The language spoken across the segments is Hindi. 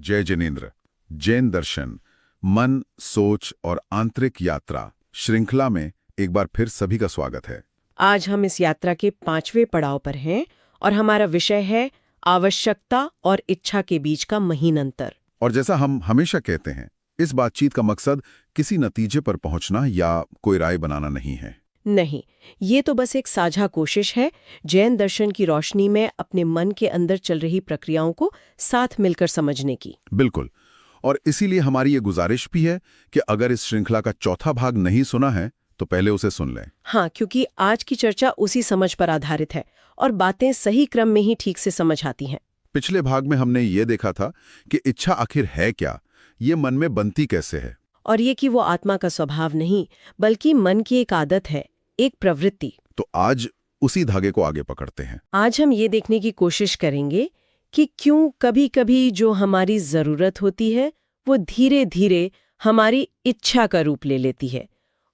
जय जिनेन्द्र। जैन दर्शन, मन, सोच और आंतरिक यात्रा श्रृंखला में एक बार फिर सभी का स्वागत है। आज हम इस यात्रा के 5वें पड़ाव पर हैं और हमारा विषय है आवश्यकता और इच्छा के बीच का महीन अंतर। और जैसा हम हमेशा कहते हैं, इस बातचीत का मकसद किसी नतीजे पर पहुंचना या कोई राय बनाना नहीं है। नहीं, ये तो बस एक साझा कोशिश है जैन दर्शन की रोशनी में अपने मन के अंदर चल रही प्रक्रियाओं को साथ मिलकर समझने की। बिल्कुल। और इसीलिए हमारी ये गुजारिश भी है कि अगर इस श्रृंखला का चौथा भाग नहीं सुना है तो पहले उसे सुन लें। हाँ, क्योंकि आज की चर्चा उसी समझ पर आधारित है और बातें सही क्रम में ही ठीक से समझ आती हैं। पिछले भाग में हमने ये देखा था कि इच्छा आखिर है क्या, ये मन में बनती कैसे है, और ये कि वो आत्मा का स्वभाव नहीं बल्कि मन की एक आदत है, एक प्रवृत्ति। तो आज उसी धागे को आगे पकड़ते हैं। आज हम ये देखने की कोशिश करेंगे कि क्यों कभी-कभी जो हमारी जरूरत होती है वो धीरे धीरे हमारी इच्छा का रूप ले लेती है।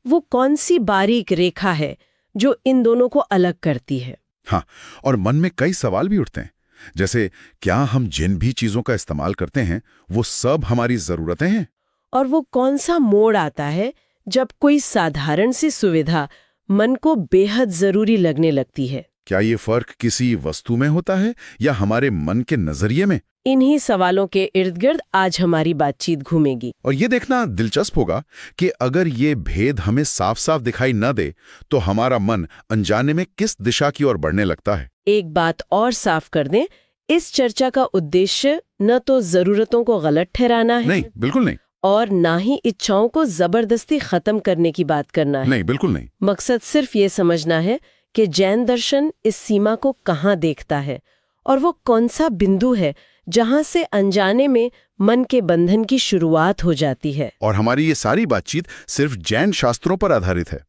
वो कौन सी बारीक रेखा है जो इन दोनों को अलग करती है। हाँ, और मन में कई सवाल भी उठते हैं, जैसे क्या हम जिन भी चीजों का इस्तेमाल करते हैं वो सब हमारी जरूरतें हैं? और वो कौन सा मोड़ आता है जब कोई साधारण सी सुविधा मन को बेहद जरूरी लगने लगती है। क्या ये फर्क किसी वस्तु में होता है या हमारे मन के नजरिए में? इन्हीं सवालों के इर्द गिर्द आज हमारी बातचीत घूमेगी। और ये देखना दिलचस्प होगा कि अगर ये भेद हमें साफ साफ दिखाई न दे तो हमारा मन अनजाने में किस दिशा की ओर बढ़ने लगता है। एक बात और साफ कर दें, इस चर्चा का उद्देश्य न तो जरूरतों को गलत ठहराना है, नहीं, बिल्कुल नहीं, और ना ही इच्छाओं को जबरदस्ती खत्म करने की बात करना है। नहीं, बिल्कुल नहीं। मकसद सिर्फ ये समझना है कि जैन दर्शन इस सीमा को कहाँ देखता है और वो कौन सा बिंदु है जहां से अनजाने में मन के बंधन की शुरुआत हो जाती है। और हमारी ये सारी बातचीत सिर्फ जैन शास्त्रों पर आधारित है,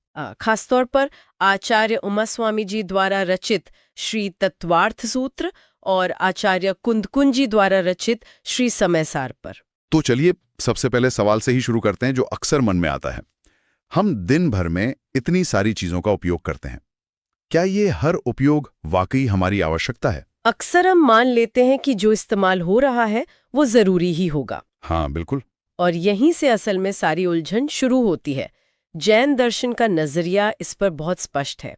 खासतौर पर आचार्य उमास्वामी जी द्वारा रचित श्री तत्वार्थ सूत्र और आचार्य कुंदकुंज जी द्वारा रचित श्री समयसार पर। तो चलिए सबसे पहले सवाल से ही शुरू करते हैं जो अक्सर मन में आता है। हम दिन भर में इतनी सारी चीजों का उपयोग करते हैं, क्या ये हर उपयोग वाकई हमारी आवश्यकता है? अक्सर हम मान लेते हैं कि जो इस्तेमाल हो रहा है वो जरूरी ही होगा। हाँ, बिल्कुल। और यहीं से असल में सारी उलझन शुरू होती है। जैन दर्शन का नजरिया इस पर बहुत स्पष्ट है।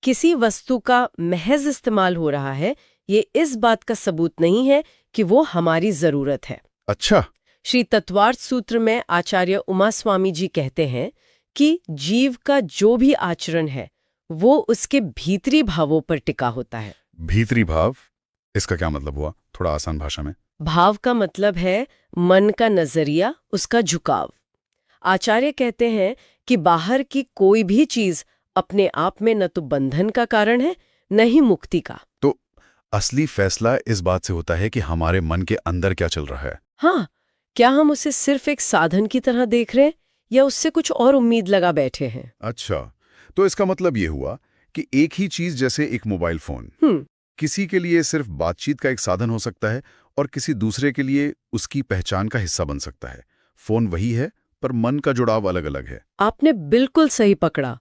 किसी वस्तु का महज इस्तेमाल हो रहा है, ये इस बात का सबूत नहीं है कि वो हमारी जरूरत है। अच्छा। श्री तत्वार्थ सूत्र में आचार्य उमास्वामी जी कहते हैं कि जीव का जो भी आचरण है वो उसके भीतरी भावों पर टिका होता है। भीतरी भाव, इसका क्या मतलब हुआ? थोड़ा आसान भाषा में। भाव का मतलब है मन का नजरिया, उसका झुकाव। आचार्य कहते हैं कि बाहर की कोई भी चीज अपने आप में न तो बंधन का कारण है न ही मुक्ति का। तो असली फैसला इस बात से होता है कि हमारे मन के अंदर क्या चल रहा है। हाँ, क्या हम उसे सिर्फ एक साधन की तरह देख रहे हैं या उससे कुछ और उम्मीद लगा बैठे हैं। अच्छा, तो इसका मतलब ये हुआ कि एक ही चीज जैसे एक मोबाइल फोन किसी के लिए सिर्फ बातचीत का एक साधन हो सकता है और किसी दूसरे के लिए उसकी पहचान का हिस्सा बन सकता है। फोन वही है पर मन का जुड़ाव अलग अलग है। आपने बिल्कुल सही पकड़ा।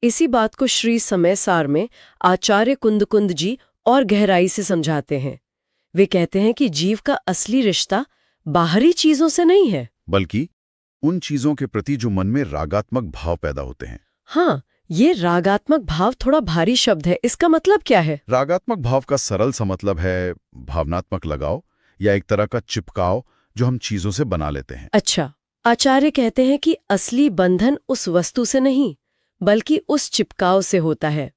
इसी बात को श्री समयसार में आचार्य कुंदकुंद जी और गहराई से समझाते हैं। वे कहते हैं कि जीव का असली रिश्ता बाहरी चीजों से नहीं है बल्कि उन चीजों के प्रति जो मन में रागात्मक भाव पैदा होते हैं। हाँ, ये रागात्मक भाव थोड़ा भारी शब्द है, इसका मतलब क्या है? रागात्मक भाव का सरल सा मतलब है भावनात्मक लगाव या एक तरह का चिपकाव जो हम चीजों से बना लेते हैं। अच्छा, आचार्य कहते हैं कि असली बंधन उस वस्तु से नहीं बल्कि उस चिपकाव से होता है।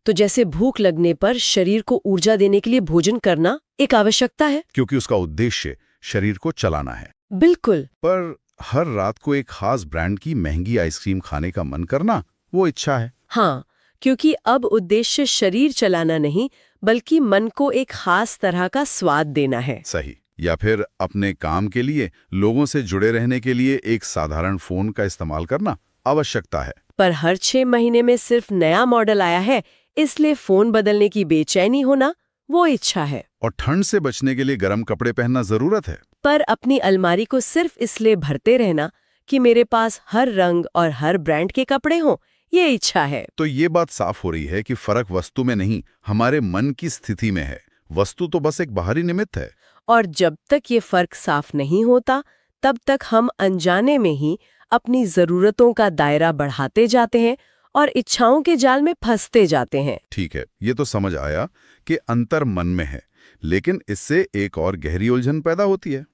तो जैसे भूख लगने पर शरीर को ऊर्जा देने के लिए भोजन करना एक आवश्यकता है, क्योंकि उसका उद्देश्य शरीर को चलाना है। बिल्कुल। पर हर रात को एक खास ब्रांड की महंगी आइसक्रीम खाने का मन करना वो इच्छा है। हाँ, क्योंकि अब उद्देश्य शरीर चलाना नहीं बल्कि मन को एक खास तरह का स्वाद देना है। सही। या फिर अपने काम के लिए, लोगों से जुड़े रहने के लिए एक साधारण फोन का इस्तेमाल करना आवश्यकता है। पर हर 6 महीने में सिर्फ नया मॉडल आया है इसलिए फोन बदलने की बेचैनी होना वो इच्छा है। और ठंड से बचने के लिए गर्म कपड़े पहनना जरूरत है। पर अपनी अलमारी को सिर्फ इसलिए भरते रहना कि मेरे पास हर रंग और हर ब्रांड के कपड़े हों, ये इच्छा है। तो ये बात साफ हो रही है कि फर्क वस्तु में नहीं, हमारे मन की स्थिति में है। वस्तु तो बस एक बाहरी निमित्त है। और जब तक ये फर्क साफ नहीं होता तब तक हम अनजाने में ही अपनी जरूरतों का दायरा बढ़ाते जाते हैं और इच्छाओं के जाल में फंसते जाते हैं। ठीक है, ये तो समझ आया कि अंतर मन में है, लेकिन इससे एक और गहरी उलझन पैदा होती है।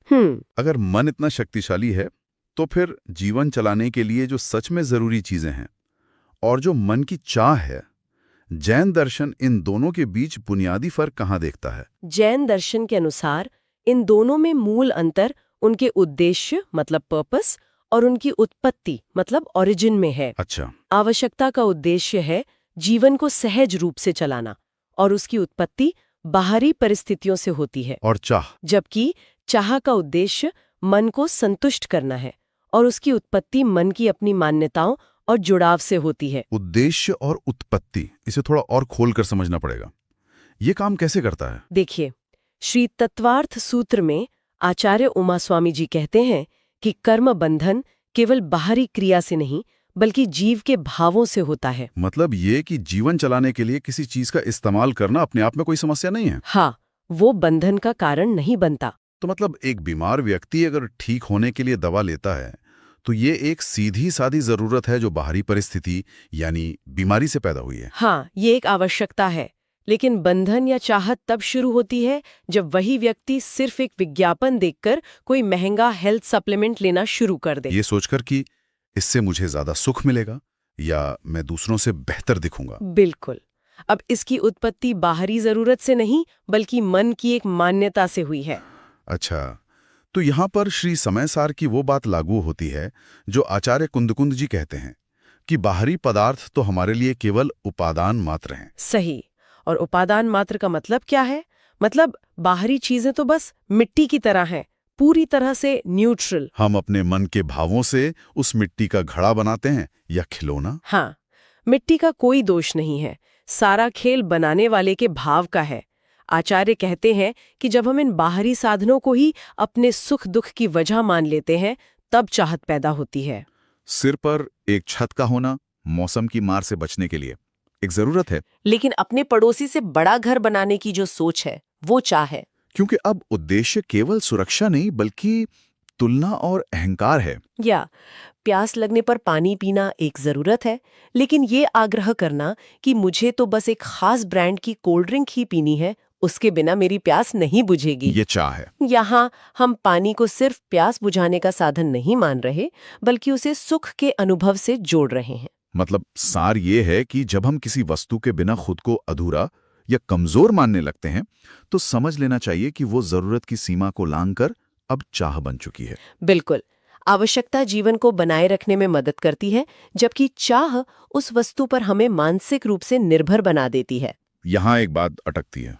अगर मन इतना शक्तिशाली है तो फिर जीवन चलाने के लिए जो सच में जरूरी चीजें हैं और जो मन की चाह है, जैन दर्शन इन दोनों के बीच बुनियादी फर्क कहाँ देखता है? जैन दर्शन के अनुसार इन दोनों में मूल अंतर उनके उद्देश्य मतलब पर्पस और उनकी उत्पत्ति मतलब ओरिजिन में है। अच्छा। आवश्यकता का उद्देश्य है जीवन को सहज रूप से चलाना और उसकी उत्पत्ति बाहरी परिस्थितियों से होती है। और चाह? जबकि चाह का उद्देश्य मन को संतुष्ट करना है और उसकी उत्पत्ति मन की अपनी मान्यताओं और जुड़ाव से होती है। उद्देश्य और उत्पत्ति, इसे थोड़ा और खोलकर समझना पड़ेगा। ये काम कैसे करता है? देखिए, श्री तत्वार्थ सूत्र में आचार्य उमास्वामी जी कहते हैं कि कर्म बंधन केवल बाहरी क्रिया से नहीं बल्कि जीव के भावों से होता है। मतलब ये कि जीवन चलाने के लिए किसी चीज का इस्तेमाल करना अपने आप में कोई समस्या नहीं है? हाँ, वो बंधन का कारण नहीं बनता। तो मतलब एक बीमार व्यक्ति अगर ठीक होने के लिए दवा लेता है तो ये एक सीधी सादी जरूरत है जो बाहरी परिस्थिति यानी बीमारी से पैदा हुई है। हाँ, ये एक आवश्यकता है, लेकिन बंधन या चाहत तब शुरू होती है जब वही व्यक्ति सिर्फ एक विज्ञापन देखकर कोई महंगा हेल्थ सप्लीमेंट लेना शुरू कर दे। ये सोचकर कि इससे मुझे ज्यादा सुख मिलेगा या मैं दूसरों से बेहतर दिखूंगा। बिल्कुल। अब इसकी उत्पत्ति बाहरी जरूरत से नहीं बल्कि मन की एक मान्यता से हुई है। अच्छा, तो यहाँ पर श्री समयसार की वो बात लागू होती है जो आचार्य कुंदकुंद जी कहते हैं कि बाहरी पदार्थ तो हमारे लिए केवल उपादान मात्र हैं। सही। और उपादान मात्र का मतलब क्या है? मतलब बाहरी चीजें तो बस मिट्टी की तरह हैं, पूरी तरह से न्यूट्रल। हम अपने मन के भावों से उस मिट्टी का घड़ा बनाते हैं या खिलौना। हाँ, मिट्टी का कोई दोष नहीं है, सारा खेल बनाने वाले के भाव का है। आचार्य कहते हैं कि जब हम इन बाहरी साधनों को ही अपने सुख दुख की वजह मान लेते हैं तब चाहत पैदा होती है। सिर पर एक छत का होना मौसम की मार से बचने के लिए एक जरूरत है, लेकिन अपने पड़ोसी से बड़ा घर बनाने की जो सोच है वो चाह है। क्योंकि अब उद्देश्य केवल सुरक्षा नहीं बल्कि तुलना और अहंकार है। या प्यास लगने पर पानी पीना एक जरूरत है, लेकिन ये आग्रह करना कि मुझे तो बस एक खास ब्रांड की कोल्ड ड्रिंक ही पीनी है, उसके बिना मेरी प्यास नहीं बुझेगी, ये चाह है। यहाँ हम पानी को सिर्फ प्यास बुझाने का साधन नहीं मान रहे बल्कि उसे सुख के अनुभव से जोड़ रहे हैं। मतलब सार ये है कि जब हम किसी वस्तु के बिना खुद को अधूरा या कमजोर मानने लगते हैं तो समझ लेना चाहिए कि वो जरूरत की सीमा को लांघकर अब चाह बन चुकी है। बिल्कुल। आवश्यकता जीवन को बनाए रखने में मदद करती है, जबकि चाह उस वस्तु पर हमें मानसिक रूप से निर्भर बना देती है। यहाँ एक बात अटकती है।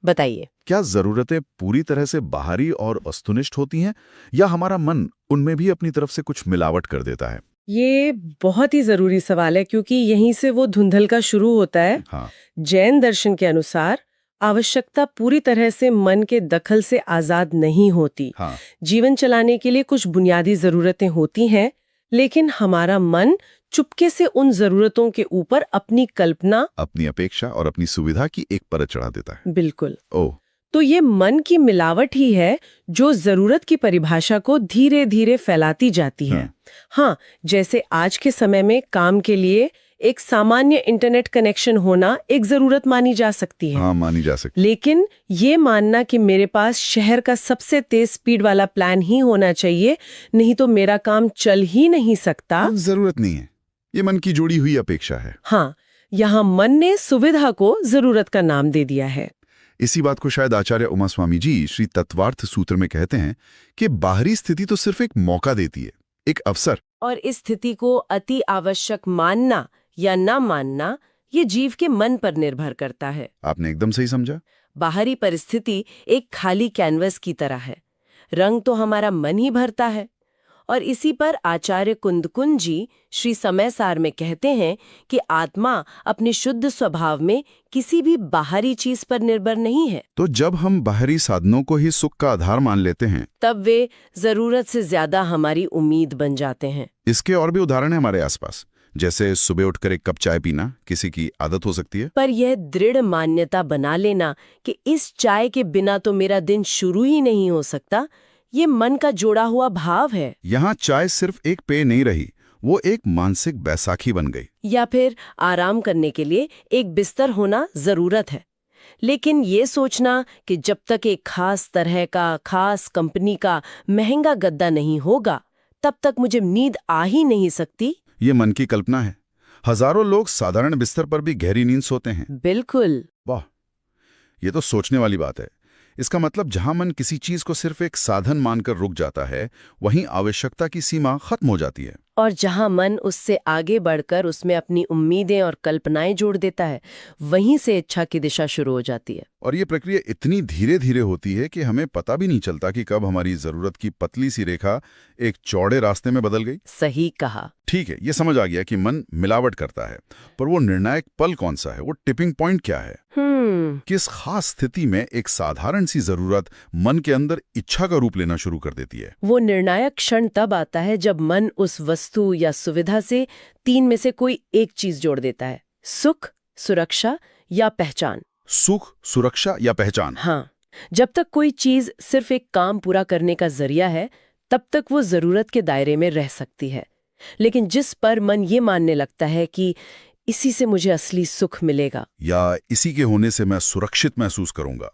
बताइए। क्या जरूरतें पूरी तरह से बाहरी और वस्तुनिष्ठ होती हैं या हमारा मन उनमें भी अपनी तरफ से कुछ मिलावट कर देता है? ये बहुत ही जरूरी सवाल है क्योंकि यहीं से वो धुंधल का शुरू होता है। हाँ। जैन दर्शन के अनुसार आवश्यकता पूरी तरह से मन के दखल से आजाद नहीं होती। हाँ। जीवन चलाने के लिए कुछ बुनियादी जरूरतें होती हैं, लेकिन हमारा मन चुपके से उन जरूरतों के ऊपर अपनी कल्पना, अपनी अपेक्षा और अपनी सुविधा की एक परत चढ़ा देता है। बिल्कुल। ओह, तो ये मन की मिलावट ही है जो जरूरत की परिभाषा को धीरे धीरे फैलाती जाती है। हाँ, जैसे आज के समय में काम के लिए एक सामान्य इंटरनेट कनेक्शन होना एक जरूरत मानी जा सकती है। हाँ, मानी जा सकती। लेकिन ये मानना कि मेरे पास शहर का सबसे तेज स्पीड वाला प्लान ही होना चाहिए, नहीं तो मेरा काम चल ही नहीं सकता, जरूरत नहीं है, ये मन की जुड़ी हुई अपेक्षा है। हाँ, यहाँ मन ने सुविधा को जरूरत का नाम दे दिया है। इसी बात को शायद आचार्य उमास्वामी जी श्री तत्वार्थ सूत्र में कहते हैं कि बाहरी स्थिति तो सिर्फ एक मौका देती है, एक अवसर, और इस स्थिति को अति आवश्यक मानना या न मानना ये जीव के मन पर निर्भर करता है। आपने एकदम सही समझा। बाहरी परिस्थिति एक खाली कैनवस की तरह है, रंग तो हमारा मन ही भरता है। और इसी पर आचार्य कुंदकुंद जी श्री समयसार में कहते हैं कि आत्मा अपने शुद्ध स्वभाव में किसी भी बाहरी चीज पर निर्भर नहीं है। तो जब हम बाहरी साधनों को ही सुख का आधार मान लेते हैं तब वे जरूरत से ज्यादा हमारी उम्मीद बन जाते हैं। इसके और भी उदाहरण हैं हमारे आसपास, जैसे सुबह उठकर एक कप चाय पीना किसी की आदत हो सकती है। पर यह दृढ़ मान्यता बना लेना कि इस चाय के बिना तो मेरा दिन शुरू ही नहीं हो सकता, ये मन का जोड़ा हुआ भाव है। यहाँ चाय सिर्फ एक पेय नहीं रही, वो एक मानसिक बैसाखी बन गई। या फिर आराम करने के लिए एक बिस्तर होना जरूरत है। लेकिन ये सोचना कि जब तक एक खास तरह का, खास कंपनी का महंगा गद्दा नहीं होगा, तब तक मुझे नींद आ ही नहीं सकती, ये मन की कल्पना है। हजारों लोग साधारण बिस्तर पर भी गहरी नींद सोते हैं। बिल्कुल। वाह, ये तो सोचने वाली बात है। इसका मतलब जहां मन किसी चीज को सिर्फ एक साधन मानकर रुक जाता है, वहीं आवश्यकता की सीमा खत्म हो जाती है। और जहां मन उससे आगे बढ़कर उसमें अपनी उम्मीदें और कल्पनाएं जोड़ देता है, वहीं से इच्छा की दिशा शुरू हो जाती है। और ये प्रक्रिया इतनी धीरे धीरे होती है कि हमें पता भी नहीं चलता कि कब हमारी जरूरत की पतली सी रेखा एक चौड़े रास्ते में बदल गई। सही कहा। ठीक है, ये समझ आ गया कि मन मिलावट करता है, पर वो निर्णायक पल कौन सा है, वो टिपिंग पॉइंट क्या है? किस खास स्थिति में एक साधारण सी जरूरत मन के अंदर इच्छा का रूप लेना शुरू कर देती है? वो निर्णायक क्षण तब आता है जब मन उस वस्तु या सुविधा से 3 में से कोई एक चीज जोड़ देता है। सुख, सुरक्षा या पहचान। सुख, सुरक्षा या पहचान। हाँ, जब तक कोई चीज सिर्फ एक काम पूरा करने का जरिया है, तब तक वो जरूरत के दायरे में रह सकती है। लेकिन जिस पर मन ये मानने लगता है कि इसी से मुझे असली सुख मिलेगा, या इसी के होने से मैं सुरक्षित महसूस करूंगा,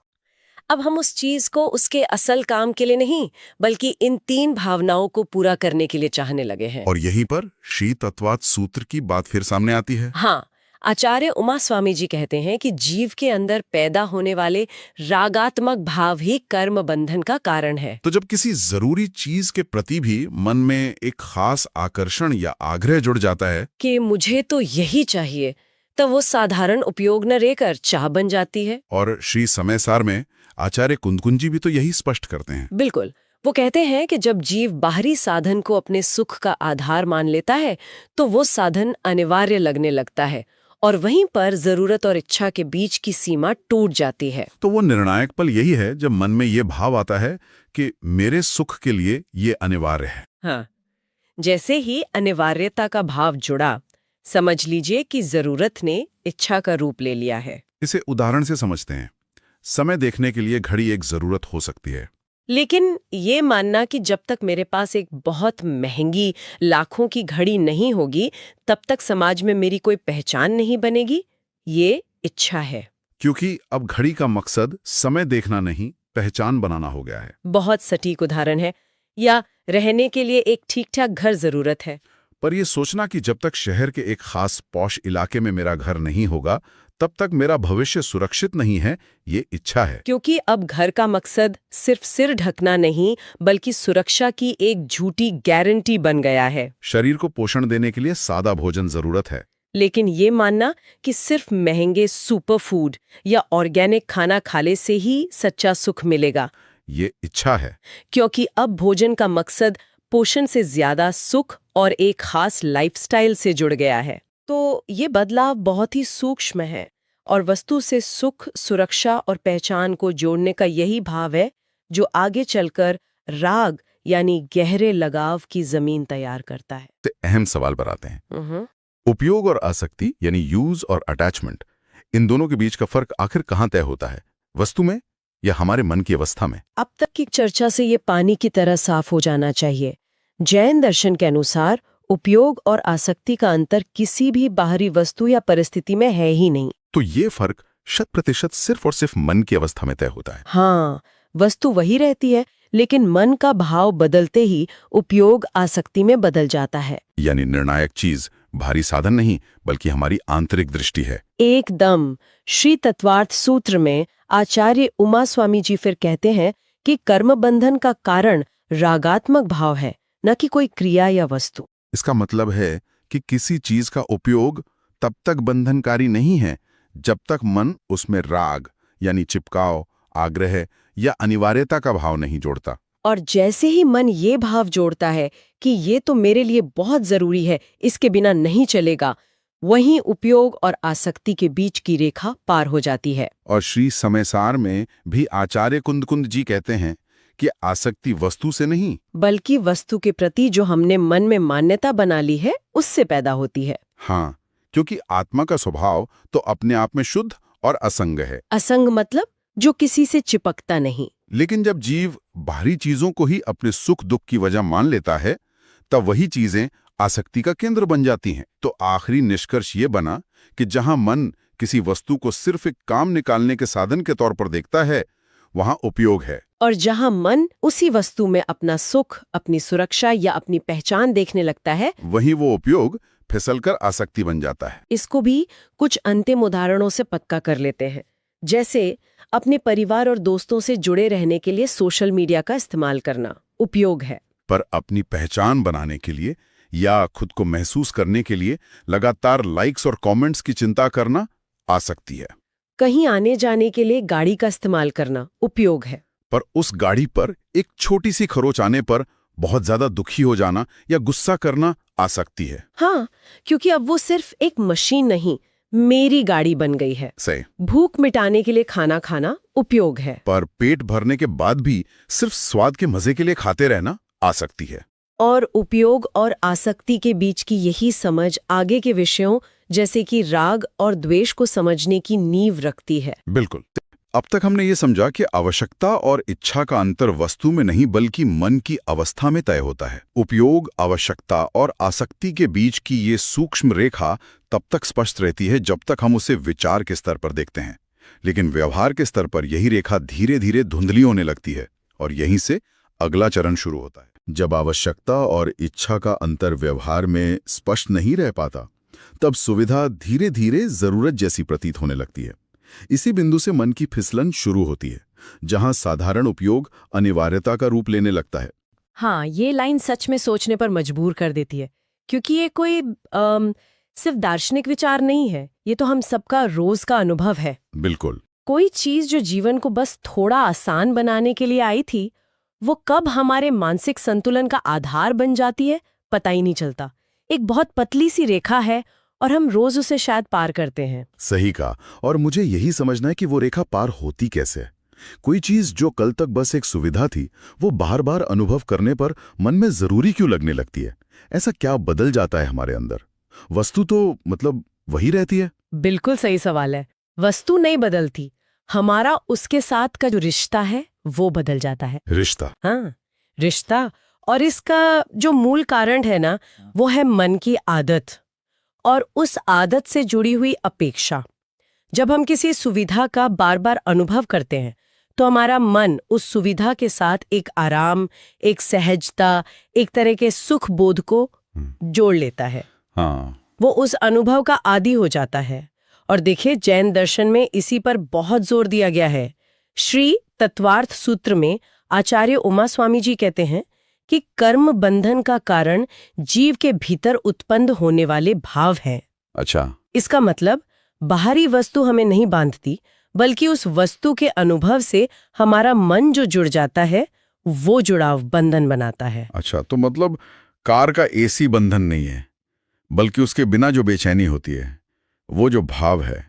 अब हम उस चीज को उसके असल काम के लिए नहीं, बल्कि इन 3 भावनाओं को पूरा करने के लिए चाहने लगे हैं। और यहीं पर श्री तत्वाद सूत्र की बात फिर सामने आती है। हाँ, आचार्य उमा स्वामी जी कहते हैं कि जीव के अंदर पैदा होने वाले रागात्मक भाव ही कर्म बंधन का कारण है। तो जब किसी जरूरी चीज के प्रति भी मन में एक खास आकर्षण या आग्रह जुड़ जाता है कि मुझे तो यही चाहिए, तो वो साधारण उपयोग न रहकर चाह बन जाती है। और श्री समयसार में आचार्य कुंदकुंजी भी तो यही स्पष्ट करते हैं। बिल्कुल। वो कहते हैं कि जब जीव बाहरी साधन को अपने सुख का आधार मान लेता है, तो वो साधन अनिवार्य लगने लगता है और वहीं पर जरूरत और इच्छा के बीच की सीमा टूट जाती है। तो वो निर्णायक पल यही है जब मन में ये भाव आता है कि मेरे सुख के लिए ये अनिवार्य है। हाँ, जैसे ही अनिवार्यता का भाव जुड़ा, समझ लीजिए कि जरूरत ने इच्छा का रूप ले लिया है। इसे उदाहरण से समझते हैं। समय देखने के लिए घड़ी एक जरूरत हो सकती है, लेकिन ये मानना कि जब तक मेरे पास एक बहुत महंगी लाखों की घड़ी नहीं होगी, तब तक समाज में मेरी कोई पहचान नहीं बनेगी, ये इच्छा है। क्योंकि अब घड़ी का मकसद समय देखना नहीं, पहचान बनाना हो गया है। बहुत सटीक उदाहरण है। या रहने के लिए एक ठीक-ठाक घर जरूरत है, पर यह सोचना कि जब तक शहर के एक खास पॉश इलाके में मेरा घर नहीं होगा, तब तक मेरा भविष्य सुरक्षित नहीं है, ये इच्छा है। क्योंकि अब घर का मकसद सिर्फ सिर ढकना नहीं, बल्कि सुरक्षा की एक झूठी गारंटी बन गया है। शरीर को पोषण देने के लिए सादा भोजन जरूरत है, लेकिन ये मानना कि सिर्फ महंगे सुपर फूड या ऑर्गेनिक खाना खाने से ही सच्चा सुख मिलेगा, ये इच्छा है। क्योंकि अब भोजन का मकसद पोषण से ज्यादा सुख और एक खास लाइफस्टाइल से जुड़ गया है। तो ये बदलाव बहुत ही सूक्ष्म है और वस्तु से सुख, सुरक्षा और पहचान को जोड़ने का यही भाव है जो आगे चलकर राग यानी गहरे लगाव की जमीन तैयार करता है। तो अहम सवाल पर आते हैं। उपयोग और आसक्ति यानी यूज और अटैचमेंट, इन दोनों के बीच का फर्क आखिर कहाँ तय होता है, वस्तु में या हमारे मन की अवस्था में? अब तक की चर्चा से ये पानी की तरह साफ हो जाना चाहिए। जैन दर्शन के अनुसार उपयोग और आसक्ति का अंतर किसी भी बाहरी वस्तु या परिस्थिति में है ही नहीं। तो ये फर्क 100% सिर्फ और सिर्फ मन की अवस्था में तय होता है। हाँ, वस्तु वही रहती है, लेकिन मन का भाव बदलते ही उपयोग आसक्ति में बदल जाता है। यानी निर्णायक चीज भारी साधन नहीं, बल्कि हमारी आंतरिक दृष्टि है। एकदम। श्री तत्वार्थ सूत्र में आचार्य उमा स्वामी जी फिर कहते हैं कि कर्म बंधन का कारण रागात्मक भाव है, न कि कोई क्रिया या वस्तु। इसका मतलब है कि किसी चीज का उपयोग तब तक बंधनकारी नहीं है जब तक मन उसमें राग यानी चिपकाव, आग्रह या अनिवार्यता का भाव नहीं जोड़ता। और जैसे ही मन ये भाव जोड़ता है कि ये तो मेरे लिए बहुत जरूरी है, इसके बिना नहीं चलेगा, वहीं उपयोग और आसक्ति के बीच की रेखा पार हो जाती है। और श्री समयसार में भी आचार्य कुंदकुंद जी कहते हैं कि आसक्ति वस्तु से नहीं, बल्कि वस्तु के प्रति जो हमने मन में मान्यता बना ली है, उससे पैदा होती है। हाँ, क्योंकि आत्मा का स्वभाव तो अपने आप में शुद्ध और असंग है। असंग मतलब जो किसी से चिपकता नहीं। लेकिन जब जीव बाहरी चीजों को ही अपने सुख दुख की वजह मान लेता है, तब वही चीजें आसक्ति का केंद्र बन जाती हैं। तो आखिरी निष्कर्ष ये बना कि जहां मन किसी वस्तु को सिर्फ एक काम निकालने के साधन के तौर पर देखता है, वहां उपयोग है। और जहां मन उसी वस्तु में अपना सुख, अपनी सुरक्षा या अपनी पहचान देखने लगता है, वहीं वो उपयोग फिसलकर आसक्ति बन जाता है। इसको भी कुछ अंतिम उदाहरणों से पक्का कर लेते हैं। जैसे अपने परिवार और दोस्तों से जुड़े रहने के लिए सोशल मीडिया का इस्तेमाल करना उपयोग है, पर अपनी पहचान बनाने के लिए या खुद को महसूस करने के लिए लगातार लाइक्स और कमेंट्स की चिंता करना आसक्ति है। कहीं आने जाने के लिए गाड़ी का इस्तेमाल करना उपयोग है, पर उस गाड़ी पर एक छोटी सी खरोच आने पर बहुत ज्यादा दुखी हो जाना या गुस्सा करना आसक्ति है। हाँ, क्योंकि अब वो सिर्फ एक मशीन नहीं, मेरी गाड़ी बन गई है। सही। भूख मिटाने के लिए खाना खाना उपयोग है, पर पेट भरने के बाद भी सिर्फ स्वाद के मजे के लिए खाते रहना आसक्ति है। और उपयोग और आसक्ति के बीच की यही समझ आगे के विषयों जैसे कि राग और द्वेष को समझने की नींव रखती है। बिल्कुल। अब तक हमने ये समझा कि आवश्यकता और इच्छा का अंतर वस्तु में नहीं बल्कि मन की अवस्था में तय होता है। उपयोग, आवश्यकता और आसक्ति के बीच की ये सूक्ष्म रेखा तब तक स्पष्ट रहती है जब तक हम उसे विचार के स्तर पर देखते हैं, लेकिन व्यवहार के स्तर पर यही रेखा धीरे धीरे धुंधली होने लगती है और यहीं से अगला चरण शुरू होता है। जब आवश्यकता और इच्छा का अंतर व्यवहार में स्पष्ट नहीं रह पाता, तब सुविधा धीरे धीरे जरूरत जैसी प्रतीत होने लगती है। इसी बिंदु से मन की फिसलन शुरू होती है, जहां साधारण उपयोग अनिवार्यता का रूप लेने लगता है। हाँ, ये लाइन सच में सोचने पर मजबूर कर देती है, क्योंकि ये कोई सिर्फ दार्शनिक विचार नहीं है, ये तो हम सबका रोज का अनुभव है। बिल्कुल। कोई चीज जो जीवन को बस थोड़ा आसान बनाने के लिए आई थी, वो कब हमारे मानसिक संतुलन का आधार बन जाती है पता ही नहीं चलता। एक बहुत पतली सी रेखा है और हम रोज उसे शायद पार करते हैं। सही कहा। और मुझे यही समझना है कि वो रेखा पार होती कैसे है। कोई चीज जो कल तक बस एक सुविधा थी, वो बार बार अनुभव करने पर मन में जरूरी क्यों लगने लगती है? ऐसा क्या बदल जाता है हमारे अंदर? वस्तु तो मतलब वही रहती है। बिल्कुल सही सवाल है। वस्तु नहीं बदलती, हमारा उसके साथ का जो रिश्ता है वो बदल जाता है। रिश्ता? हाँ, रिश्ता। और इसका जो मूल कारण है ना, वो है मन की आदत और उस आदत से जुड़ी हुई अपेक्षा। जब हम किसी सुविधा का बार बार अनुभव करते हैं, तो हमारा मन उस सुविधा के साथ एक आराम, एक सहजता, एक तरह के सुख बोध को जोड़ लेता है। हाँ। वो उस अनुभव का आदी हो जाता है। और देखिए, जैन दर्शन में इसी पर बहुत जोर दिया गया है। श्री तत्वार्थ सूत्र में आचार्य उमा स्वामी जी कहते हैं कि कर्म बंधन का कारण जीव के भीतर उत्पन्न होने वाले भाव हैं। अच्छा। इसका मतलब बाहरी वस्तु हमें नहीं बांधती, बल्कि उस वस्तु के अनुभव से हमारा मन जो जुड़ जाता है, वो जुड़ाव बंधन बनाता है। अच्छा, तो मतलब कार का एसी बंधन नहीं है, बल्कि उसके बिना जो बेचैनी होती है, वो जो भाव है,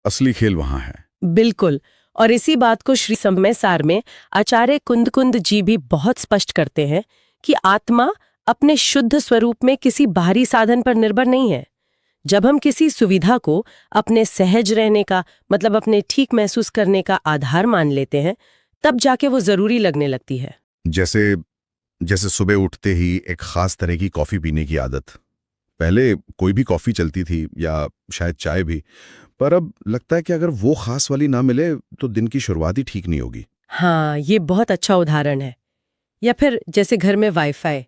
असली खेल वहां है। बिल्कुल। और इसी बात को श्री समय सार में आचार्य कुंद जी भी बहुत स्पष्ट करते हैं कि आत्मा अपने शुद्ध स्वरूप में किसी बाहरी साधन पर निर्भर नहीं है। जब हम किसी सुविधा को अपने सहज रहने का, मतलब अपने ठीक महसूस करने का आधार मान लेते हैं, तब जाके वो जरूरी लगने लगती है। जैसे सुबह उठते ही एक खास तरह की कॉफी पीने की आदत। पहले कोई भी कॉफी चलती थी या शायद चाय भी, पर अब लगता है कि अगर वो खास वाली ना मिले तो दिन की शुरुआत ही ठीक नहीं होगी। हाँ, ये बहुत अच्छा उदाहरण है। या फिर जैसे घर में वाईफाई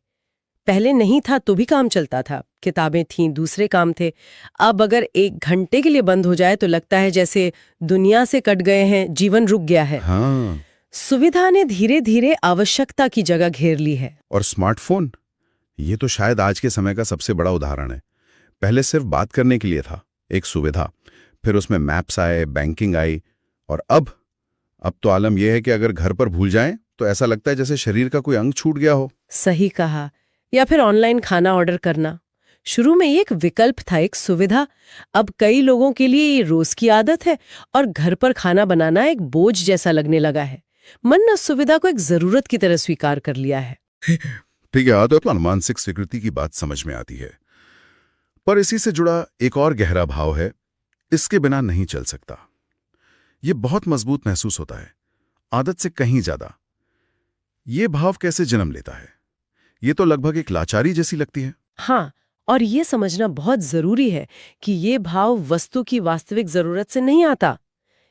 पहले नहीं था तो भी काम चलता था, किताबें थीं, दूसरे काम थे। अब अगर 1 घंटे के लिए बंद हो जाए तो लगता है जैसे दुनिया से कट गए हैं, जीवन रुक गया है। हाँ। सुविधा ने धीरे धीरे आवश्यकता की जगह घेर ली है। और स्मार्टफोन, ये तो शायद आज के समय का सबसे बड़ा उदाहरण है। पहले सिर्फ बात करने के लिए था, एक सुविधा, फिर उसमें मैप्स आए, बैंकिंग आई, और अब तो आलम यह है कि अगर घर पर भूल जाएं तो ऐसा लगता है जैसे शरीर का कोई अंग छूट गया हो। सही कहा। या फिर ऑनलाइन खाना ऑर्डर करना, शुरू में ये एक विकल्प था, एक सुविधा। अब कई लोगों के लिए ये रोज की आदत है और घर पर खाना बनाना एक बोझ जैसा लगने लगा है। मन ने सुविधा को एक जरूरत की तरह स्वीकार कर लिया है। ठीक है, तो अपना मानसिक स्वीकृति की बात समझ में आती है। पर इसी से जुड़ा एक और गहरा भाव है, इसके बिना नहीं चल सकता। ये बहुत मजबूत महसूस होता है, आदत से कहीं ज्यादा। ये भाव कैसे जन्म लेता है? ये तो लगभग एक लाचारी जैसी लगती है। हाँ, और ये समझना बहुत जरूरी है कि ये भाव वस्तु की वास्तविक जरूरत से नहीं आता।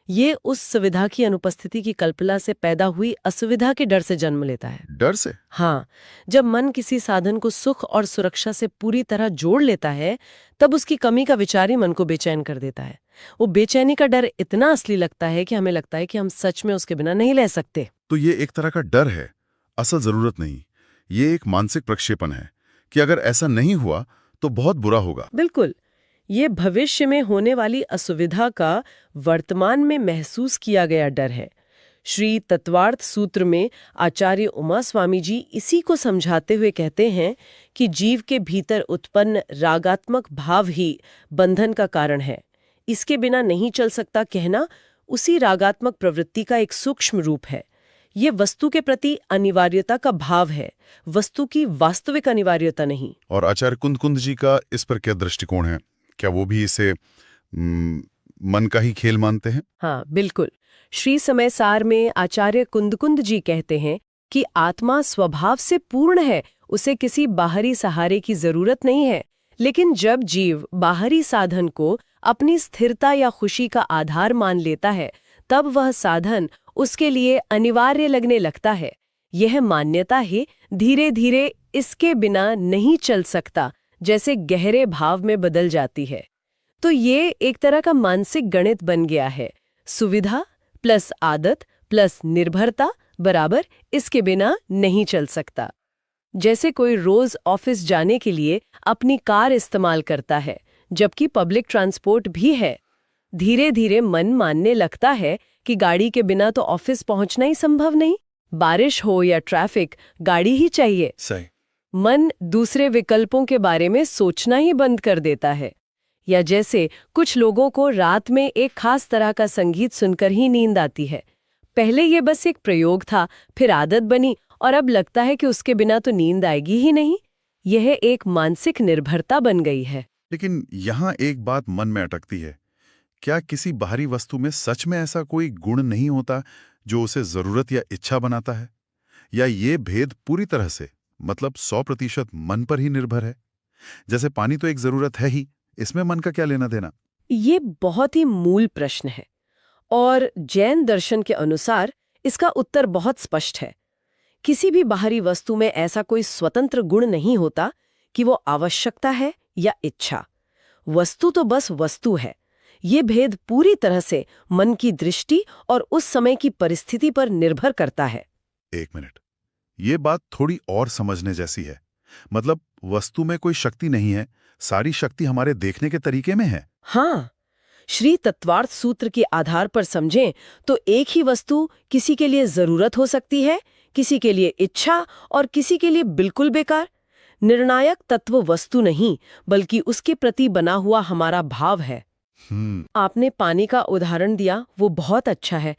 ये उस सुविधा की अनुपस्थिति की कल्पना से पैदा हुई असुविधा के डर से जन्म लेता है। डर से? हाँ, जब मन किसी साधन को सुख और सुरक्षा से पूरी तरह जोड़ लेता है, तब उसकी कमी का विचार ही मन को बेचैन कर देता है। वो बेचैनी का डर इतना असली लगता है कि हमें लगता है कि हम सच में उसके बिना नहीं रह सकते। तो ये एक तरह का डर है, असल जरूरत नहीं। ये एक मानसिक प्रक्षेपण है कि अगर ऐसा नहीं हुआ तो बहुत बुरा होगा। बिल्कुल, ये भविष्य में होने वाली असुविधा का वर्तमान में महसूस किया गया डर है। श्री तत्वार्थ सूत्र में आचार्य उमा स्वामी जी इसी को समझाते हुए कहते हैं कि जीव के भीतर उत्पन्न रागात्मक भाव ही बंधन का कारण है। इसके बिना नहीं चल सकता कहना उसी रागात्मक प्रवृत्ति का एक सूक्ष्म रूप है। ये वस्तु के प्रति अनिवार्यता का भाव है, वस्तु की वास्तविक अनिवार्यता नहीं। और आचार्य कुंद जी का इस पर क्या दृष्टिकोण है? क्या वो भी इसे मन का ही खेल मानते हैं? हाँ, बिल्कुल। श्री समय सार में आचार्य कुंद जी कहते हैं कि आत्मा स्वभाव से पूर्ण है, उसे किसी बाहरी सहारे की जरूरत नहीं है। लेकिन जब जीव बाहरी साधन को अपनी स्थिरता या खुशी का आधार मान लेता है, तब वह साधन उसके लिए अनिवार्य लगने लगता है। यह मान्यता ही धीरे धीरे इसके बिना नहीं चल सकता जैसे गहरे भाव में बदल जाती है। तो ये एक तरह का मानसिक गणित बन गया है। सुविधा प्लस आदत प्लस निर्भरता बराबर इसके बिना नहीं चल सकता। जैसे कोई रोज ऑफिस जाने के लिए अपनी कार इस्तेमाल करता है, जबकि पब्लिक ट्रांसपोर्ट भी है। धीरे धीरे मन मानने लगता है कि गाड़ी के बिना तो ऑफिस पहुंचना ही संभव नहीं। बारिश हो या ट्रैफिक, गाड़ी ही चाहिए। सही। मन दूसरे विकल्पों के बारे में सोचना ही बंद कर देता है। या जैसे कुछ लोगों को रात में एक खास तरह का संगीत सुनकर ही नींद आती है। पहले ये बस एक प्रयोग था, फिर आदत बनी और अब लगता है कि उसके बिना तो नींद आएगी ही नहीं। यह एक मानसिक निर्भरता बन गई है। लेकिन यहाँ एक बात मन में अटकती है, क्या किसी बाहरी वस्तु में सच में ऐसा कोई गुण नहीं होता जो उसे जरूरत या इच्छा बनाता है? या ये भेद पूरी तरह से, मतलब 100% मन पर ही निर्भर है? जैसे पानी तो एक जरूरत है ही, इसमें मन का क्या लेना देना? ये बहुत ही मूल प्रश्न है और जैन दर्शन के अनुसार इसका उत्तर बहुत स्पष्ट है। किसी भी बाहरी वस्तु में ऐसा कोई स्वतंत्र गुण नहीं होता कि वो आवश्यकता है या इच्छा। वस्तु तो बस वस्तु है। ये भेद पूरी तरह से मन की दृष्टि और उस समय की परिस्थिति पर निर्भर करता है। एक मिनट, ये बात थोड़ी और समझने जैसी है। मतलब वस्तु में कोई शक्ति नहीं है, सारी शक्ति हमारे देखने के तरीके में है। हाँ, श्री तत्वार्थ सूत्र के आधार पर समझें तो एक ही वस्तु किसी के लिए जरूरत हो सकती है, किसी के लिए इच्छा और किसी के लिए बिल्कुल बेकार। निर्णायक तत्व वस्तु नहीं, बल्कि उसके प्रति बना हुआ हमारा भाव है। आपने पानी का उदाहरण दिया, वो बहुत अच्छा है।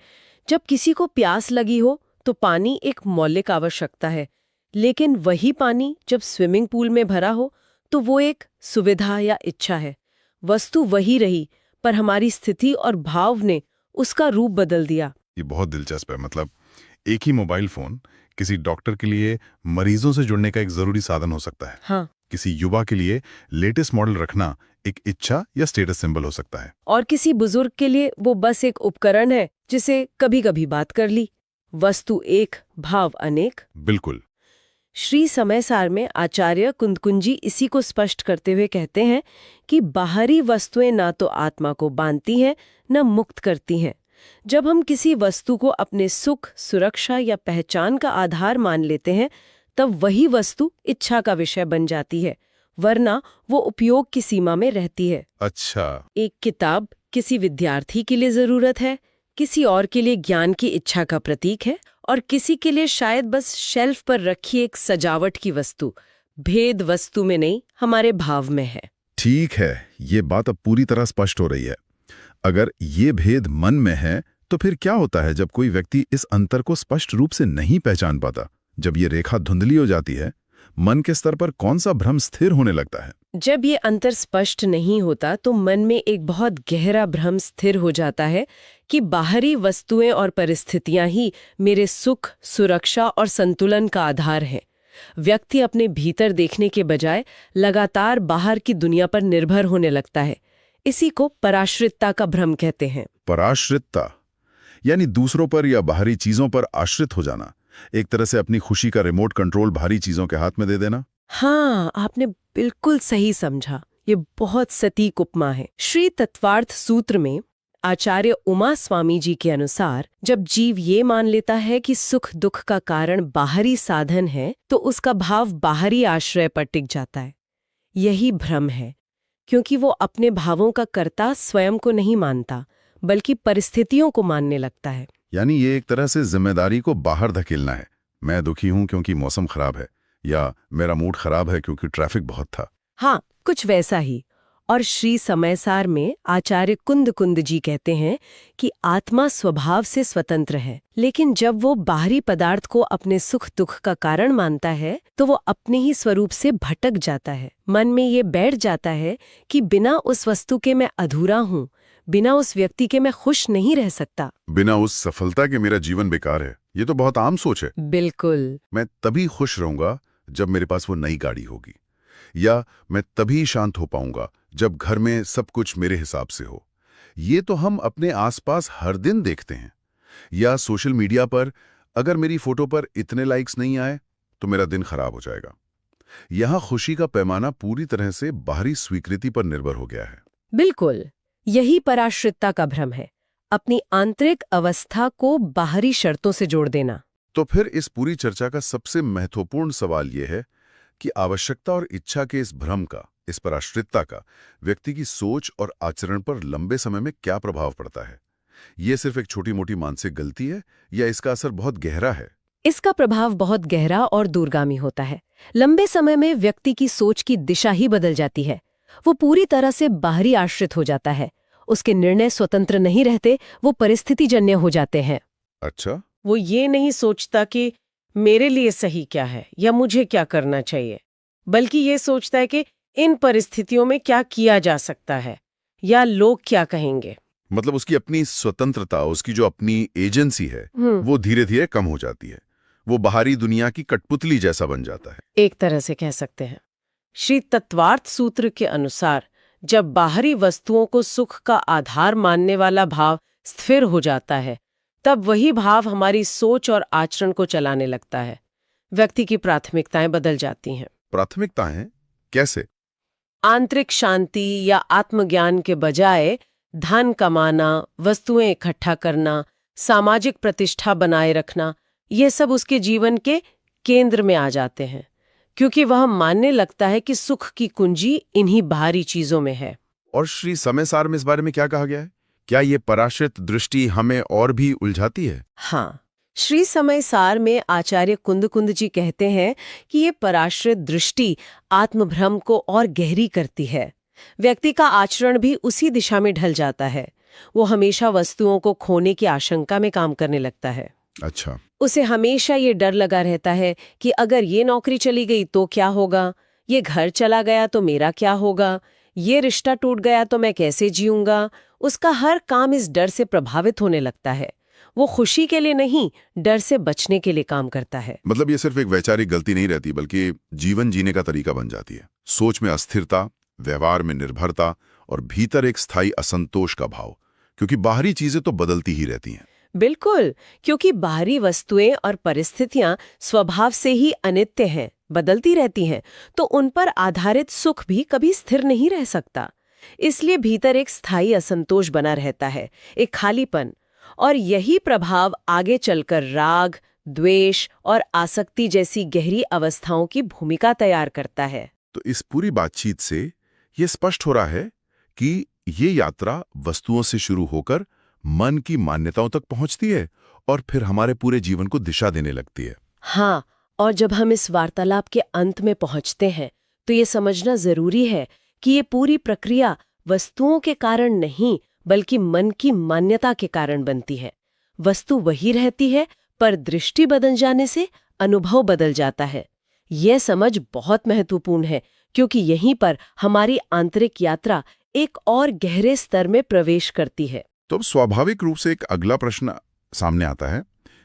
जब किसी को प्यास लगी हो तो पानी एक मौलिक आवश्यकता है, लेकिन वही पानी जब स्विमिंग पूल में भरा हो तो वो एक सुविधा या इच्छा है। वस्तु वही रही, पर हमारी स्थिति और भाव ने उसका रूप बदल दिया। ये बहुत दिलचस्प है। मतलब एक ही मोबाइल फोन किसी डॉक्टर के लिए मरीजों से जुड़ने का एक जरूरी साधन हो सकता है। हाँ। किसी युवा के लिए लेटेस्ट मॉडल रखना एक इच्छा या स्टेटस सिंबल हो सकता है। और किसी बुजुर्ग के लिए वो बस एक उपकरण है जिसे कभी कभी बात कर ली। वस्तु एक, भाव अनेक। बिल्कुल। श्री समय सार में आचार्य कुंदकुंजी इसी को स्पष्ट करते हुए कहते हैं कि बाहरी वस्तुएं ना तो आत्मा को बांधती हैं न मुक्त करती हैं। जब हम किसी वस्तु को अपने सुख, सुरक्षा या पहचान का आधार मान लेते हैं, तब वही वस्तु इच्छा का विषय बन जाती है, वरना वो उपयोग की सीमा में रहती है। अच्छा। एक किताब किसी विद्यार्थी के लिए जरूरत है, किसी और के लिए ज्ञान की इच्छा का प्रतीक है और किसी के लिए शायद बस शेल्फ पर रखी एक सजावट की वस्तु। भेद वस्तु में नहीं, हमारे भाव में है। ठीक है, ये बात अब पूरी तरह स्पष्ट हो रही है। अगर ये भेद मन में है तो फिर क्या होता है जब कोई व्यक्ति इस अंतर को स्पष्ट रूप से नहीं पहचान पाता, जब ये रेखा धुंधली हो जाती है? मन के स्तर पर कौन सा भ्रम स्थिर होने लगता है? जब ये अंतर स्पष्ट नहीं होता तो मन में एक बहुत गहरा भ्रम स्थिर हो जाता है कि बाहरी वस्तुएं और परिस्थितियां ही मेरे सुख, सुरक्षा और संतुलन का आधार हैं। व्यक्ति अपने भीतर देखने के बजाय लगातार बाहर की दुनिया पर निर्भर होने लगता है। इसी को पराश्रितता का भ्रम कहते हैं। पराश्रितता यानी दूसरों पर या बाहरी चीजों पर आश्रित हो जाना, एक तरह से अपनी खुशी का रिमोट कंट्रोल बाहरी चीजों के हाथ में दे देना। हाँ, आपने बिल्कुल सही समझा। ये बहुत सटीक उपमा है। श्री तत्वार्थ सूत्र में आचार्य उमा स्वामी जी के अनुसार जब जीव ये मान लेता है कि सुख दुख का कारण बाहरी साधन है तो उसका भाव बाहरी आश्रय पर टिक जाता है। यही भ्रम है, क्योंकि वो अपने भावों का कर्ता स्वयं को नहीं मानता बल्कि परिस्थितियों को मानने लगता है। यानी ये एक तरह से जिम्मेदारी को बाहर धकेलना है। मैं दुखी हूं क्योंकि मौसम खराब है, या मेरा मूड खराब है क्योंकि ट्रैफिक बहुत था। हाँ, कुछ वैसा ही। और श्री समयसार में आचार्य कुंद कुंद जी कहते हैं कि आत्मा स्वभाव से स्वतंत्र है, लेकिन जब वो बाहरी पदार्थ को अपने सुख दुख का कारण मानता है तो वो अपने ही स्वरूप से भटक जाता है। मन में ये बैठ जाता है कि बिना उस वस्तु के मैं अधूरा हूँ, बिना उस व्यक्ति के मैं खुश नहीं रह सकता, बिना उस सफलता के मेरा जीवन बेकार है। ये तो बहुत आम सोच है। बिल्कुल। मैं तभी खुश रहूंगा जब मेरे पास वो नई गाड़ी होगी, या मैं तभी शांत हो पाऊंगा जब घर में सब कुछ मेरे हिसाब से हो। ये तो हम अपने आसपास हर दिन देखते हैं। या सोशल मीडिया पर अगर मेरी फोटो पर इतने लाइक्स नहीं आए तो मेरा दिन खराब हो जाएगा। यहां खुशी का पैमाना पूरी तरह से बाहरी स्वीकृति पर निर्भर हो गया है। बिल्कुल, यही पराश्रितता का भ्रम है, अपनी आंतरिक अवस्था को बाहरी शर्तों से जोड़ देना। तो फिर इस पूरी चर्चा का सबसे महत्वपूर्ण सवाल यह है कि आवश्यकता और इच्छा के इस भ्रम का, इस पराश्रितता का व्यक्ति की सोच और आचरण पर लंबे समय में क्या प्रभाव पड़ता है? ये सिर्फ एक छोटी मोटी मानसिक गलती है या इसका असर बहुत गहरा है? इसका प्रभाव बहुत गहरा और दूरगामी होता है। लंबे समय में व्यक्ति की सोच की दिशा ही बदल जाती है। वो पूरी तरह से बाहरी आश्रित हो जाता है। उसके निर्णय स्वतंत्र नहीं रहते, वो परिस्थितिजन्य हो जाते हैं। अच्छा, वो ये नहीं सोचता कि मेरे लिए सही क्या है या मुझे क्या करना चाहिए, बल्कि ये सोचता है कि इन परिस्थितियों में क्या किया जा सकता है या लोग क्या कहेंगे। मतलब उसकी अपनी स्वतंत्रता, उसकी जो अपनी एजेंसी है, वो धीरे धीरे कम हो जाती है। वो बाहरी दुनिया की कठपुतली जैसा बन जाता है। एक तरह से कह सकते हैं। श्री तत्वार्थ सूत्र के अनुसार जब बाहरी वस्तुओं को सुख का आधार मानने वाला भाव स्थिर हो जाता है, तब वही भाव हमारी सोच और आचरण को चलाने लगता है। व्यक्ति की प्राथमिकताएं बदल जाती हैं। प्राथमिकताएं कैसे? आंतरिक शांति या आत्मज्ञान के बजाय धन कमाना, वस्तुएं इकट्ठा करना, सामाजिक प्रतिष्ठा बनाए रखना, ये सब उसके जीवन के केंद्र में आ जाते हैं, क्योंकि वह मानने लगता है कि सुख की कुंजी इन्हीं बाहरी चीजों में है। और श्री समयसार में इस बारे में क्या कहा गया है? क्या ये पराश्रित दृष्टि हमें और भी उलझाती है? हाँ, श्री समयसार में आचार्य कुंद कुंद जी कहते हैं कि ये पराश्रित दृष्टि आत्मभ्रम को और गहरी करती है। व्यक्ति का आचरण भी उसी दिशा में ढल जाता है। वो हमेशा वस्तुओं को खोने की आशंका में काम करने लगता है। अच्छा, उसे हमेशा ये डर लगा रहता है कि अगर ये नौकरी चली गई तो क्या होगा, ये घर चला गया तो मेरा क्या होगा, ये रिश्ता टूट गया तो मैं कैसे जीऊंगा। उसका हर काम इस डर से प्रभावित होने लगता है। वो खुशी के लिए नहीं, डर से बचने के लिए काम करता है। मतलब ये सिर्फ एक वैचारिक गलती नहीं रहती, बल्कि जीवन जीने का तरीका बन जाती है। सोच में अस्थिरता, व्यवहार में निर्भरता और भीतर एक स्थायी असंतोष का भाव, क्योंकि बाहरी चीजें तो बदलती ही रहती हैं। बिल्कुल, क्योंकि बाहरी वस्तुएं और परिस्थितियां स्वभाव से ही अनित्य हैं, बदलती रहती हैं, तो उन पर आधारित सुख भी कभी स्थिर नहीं रह सकता। इसलिए भीतर एक स्थायी असंतोष बना रहता है, एक खालीपन, और यही प्रभाव आगे चलकर राग, द्वेष और आसक्ति जैसी गहरी अवस्थाओं की भूमिका तैयार करता है। तो इस पूरी बातचीत से ये स्पष्ट हो रहा है कि ये यात्रा वस्तुओं से शुरू होकर मन की मान्यताओं तक पहुंचती है और फिर हमारे पूरे जीवन को दिशा देने लगती है। हाँ, और जब हम इस वार्तालाप के अंत में पहुंचते हैं तो ये समझना जरूरी है कि ये पूरी प्रक्रिया वस्तुओं के कारण नहीं बल्कि मन की मान्यता के कारण बनती है। वस्तु वही रहती है, पर दृष्टि बदल जाने से अनुभव बदल जाता है। यह समझ बहुत महत्वपूर्ण है, क्योंकि यहीं पर हमारी आंतरिक यात्रा एक और गहरे स्तर में प्रवेश करती है। तो अब स्वाभाविक रूप से एक अगला प्रश्न सामने आता है,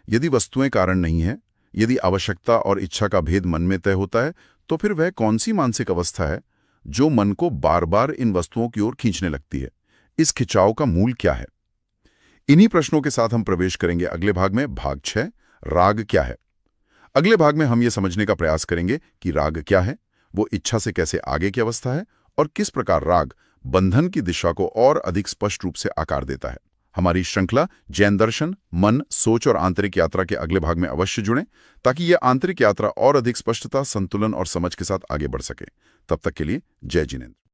यदि वस्तुएं कारण नहीं है, यदि आवश्यकता और इच्छा का भेद मन में तय होता है, तो फिर वह कौन सी मानसिक अवस्था है जो मन को बार बार इन वस्तुओं की ओर खींचने लगती है? इस खिंचाव का मूल क्या है? इन्हीं प्रश्नों के साथ हम प्रवेश करेंगे अगले भाग में, भाग 6, राग क्या है। अगले भाग में हम ये समझने का प्रयास करेंगे कि राग क्या है, वो इच्छा से कैसे आगे की अवस्था है और किस प्रकार राग बंधन की दिशा को और अधिक स्पष्ट रूप से आकार देता है। हमारी श्रृंखला जैन दर्शन, मन, सोच और आंतरिक यात्रा के अगले भाग में अवश्य जुड़ें, ताकि यह आंतरिक यात्रा और अधिक स्पष्टता, संतुलन और समझ के साथ आगे बढ़ सके। तब तक के लिए जय जिनेंद्र।